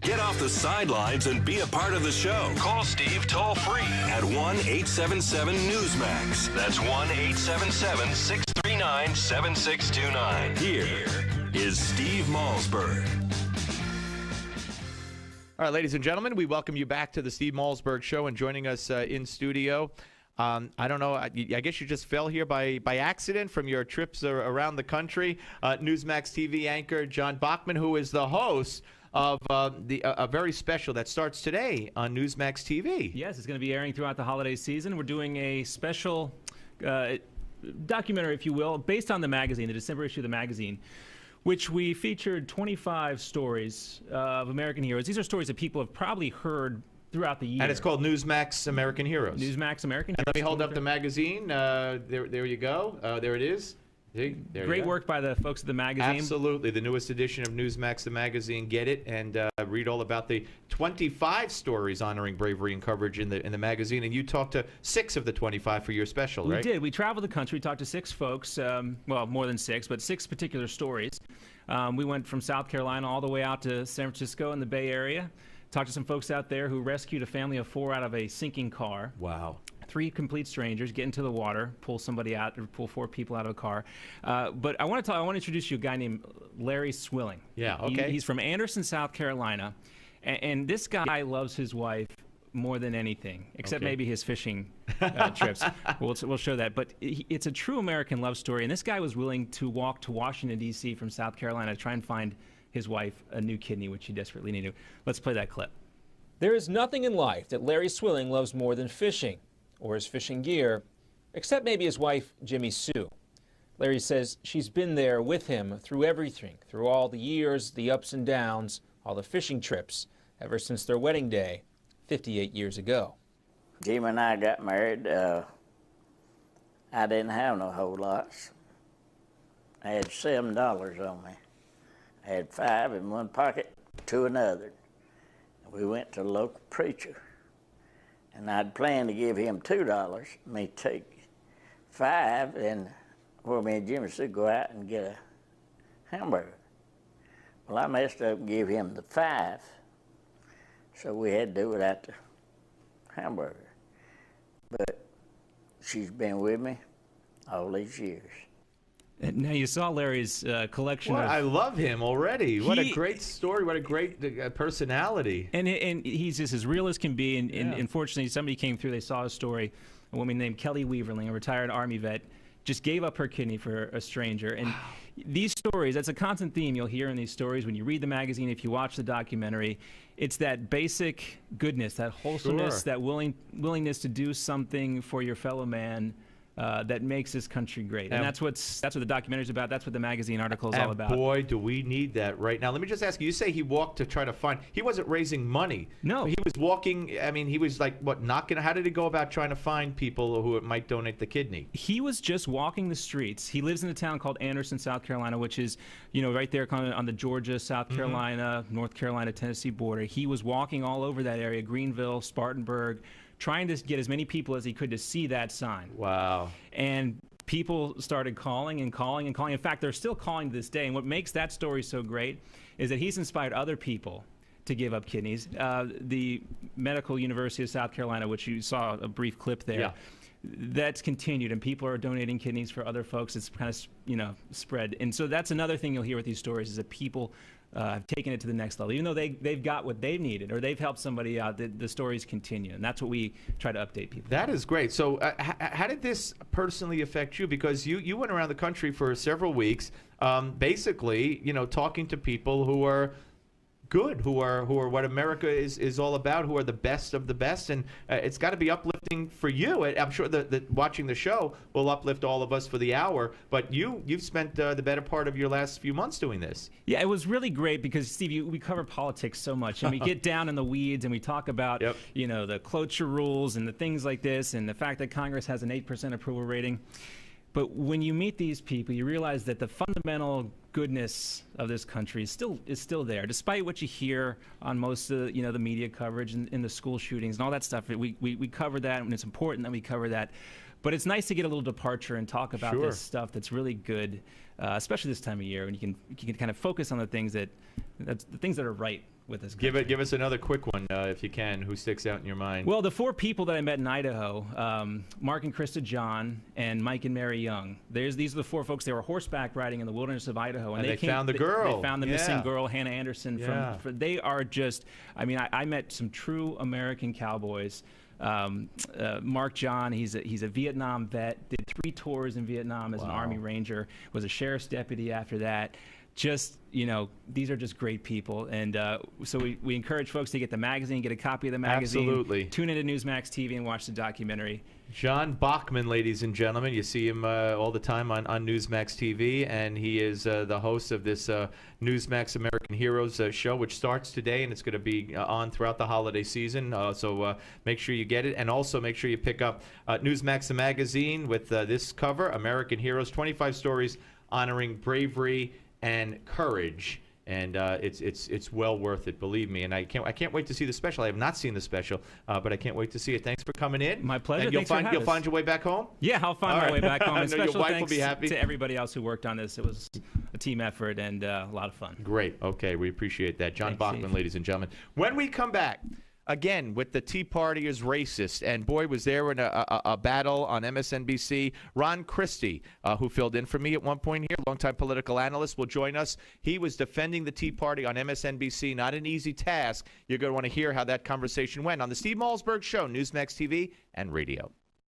Get off the sidelines and be a part of the show. Call Steve toll-free at 1-877-Newsmax. That's 1-877-639-7629. Here is Steve Malzberg. All right, ladies and gentlemen, we welcome you back to the Steve Malzberg Show, and joining us in studio. I don't know, I guess you just fell here by accident from your trips around the country. Newsmax TV anchor John Bachman, who is the host of a very special that starts today on Newsmax TV. Yes, it's going to be airing throughout the holiday season. We're doing a special documentary, if you will, based on the magazine, the December issue of the magazine, which we featured 25 stories of American heroes. These are stories that people have probably heard throughout the year. And it's called Newsmax American Heroes. Newsmax American Heroes. And let me hold up the magazine. There you go. There it is. See, Great work by the folks at the magazine. Absolutely. The newest edition of Newsmax, the magazine. Get it and read all about the 25 stories honoring bravery and coverage in the magazine. And you talked to 6 of the 25 for your special, right? We did. We traveled the country, talked to 6 folks, well, more than 6, but 6 particular stories. We went from South Carolina all the way out to San Francisco in the Bay Area. Talked to some folks out there who rescued a family of 4 out of a sinking car. Wow. 3 complete strangers get into the water, pull somebody out, or pull 4 people out of a car. But I want to introduce you a guy named Larry Swilling. Yeah, okay. He's from Anderson, South Carolina, and this guy loves his wife more than anything, except maybe his fishing trips. We'll show that. But it's a true American love story, and this guy was willing to walk to Washington, D.C. from South Carolina to try and find his wife a new kidney, which he desperately needed. Let's play that clip. There is nothing in life that Larry Swilling loves more than fishing, or his fishing gear, except maybe his wife, Jimmy Sue. Larry says she's been there with him through everything, through all the years, the ups and downs, all the fishing trips, ever since their wedding day 58 years ago. Jimmy and I got married. I didn't have no whole lots. I had $7 on me. I had 5 in one pocket, 2 in another. We went to the local preacher, and I'd planned to give him $2, me take 5, and me and Jimmy said go out and get a hamburger. Well, I messed up and gave him the 5, so we had to do without the hamburger. But she's been with me all these years. And now you saw Larry's collection of... I love him already. What a great story. What a great personality. And he's just as real as can be. And unfortunately, somebody came through, they saw his story. A woman named Kelly Weaverling, a retired Army vet, just gave up her kidney for a stranger. And these stories, that's a constant theme you'll hear in these stories when you read the magazine, if you watch the documentary. It's that basic goodness, that wholesomeness, that willingness to do something for your fellow man that makes this country great. And that's what the documentary's about. That's what the magazine article is all about. Boy, do we need that right now. Let me just ask you say he walked to try to find, he wasn't raising money. No. He was walking, I mean, he was like, what, knocking, how did he go about trying to find people who might donate the kidney? He was just walking the streets. He lives in a town called Anderson, South Carolina, which is, right there kind of on the Georgia, South Carolina, North Carolina, Tennessee border. He was walking all over that area, Greenville, Spartanburg, trying to get as many people as he could to see that sign. Wow. And people started calling and calling and calling. In fact, they're still calling to this day. And what makes that story so great is that he's inspired other people to give up kidneys. The Medical University of South Carolina, which you saw a brief clip there, that's continued, and people are donating kidneys for other folks. It's kind of, spread. And so that's another thing you'll hear with these stories is that people have taken it to the next level. Even though they've got what they've needed or they've helped somebody out, the stories continue. And that's what we try to update people. That is great. So how did this personally affect you? Because you went around the country for several weeks, basically, talking to people who are good, who are what America is all about, who are the best of the best, and it's got to be uplifting for you. I'm sure that watching the show will uplift all of us for the hour. But you've spent the better part of your last few months doing this. Yeah, it was really great because Steve, we cover politics so much, and we get down in the weeds, and we talk about the cloture rules and the things like this, and the fact that Congress has an 8% approval rating. But when you meet these people, you realize that the fundamental goodness of this country is still there, despite what you hear on most of the media coverage and in the school shootings and all that stuff. We cover that, and it's important that we cover that. But it's nice to get a little departure and talk about this stuff that's really good, especially this time of year when you can kind of focus on the things that are right with this country. Give us another quick one, if you can. Who sticks out in your mind? Well, the 4 people that I met in Idaho, Mark and Krista John and Mike and Mary Young. These are the 4 folks. They were horseback riding in the wilderness of Idaho. And they found the girl. They found the missing girl, Hannah Anderson. Yeah. They are just, I mean, I met some true American cowboys. Mark John, he's a Vietnam vet, did 3 tours in Vietnam as an Army Ranger, was a sheriff's deputy after that. Just, you know, these are just great people. And so we encourage folks to get the magazine, get a copy of the magazine. Absolutely. Tune into Newsmax TV and watch the documentary. John Bachman, ladies and gentlemen. You see him all the time on Newsmax TV, and he is the host of this Newsmax American Heroes show, which starts today, and it's going to be on throughout the holiday season. So make sure you get it, and also make sure you pick up Newsmax the magazine with this cover, American Heroes, 25 stories honoring bravery and courage. And it's well worth it, believe me. And I can't wait to see the special. I have not seen the special, but I can't wait to see it. Thanks for coming in. My pleasure. And you'll find your way back home. Yeah, I'll find my way back home. I And know your special wife will thanks be happy. to everybody else who worked on this. It was a team effort and a lot of fun. Great. Okay, we appreciate that. John Thanks, Bachman, Steve. ladies and gentlemen. When we come back, again, with the Tea Party is racist, and boy, was there in a battle on MSNBC. Ron Christie, who filled in for me at one point here, longtime political analyst, will join us. He was defending the Tea Party on MSNBC. Not an easy task. You're going to want to hear how that conversation went on the Steve Malzberg Show, Newsmax TV and radio.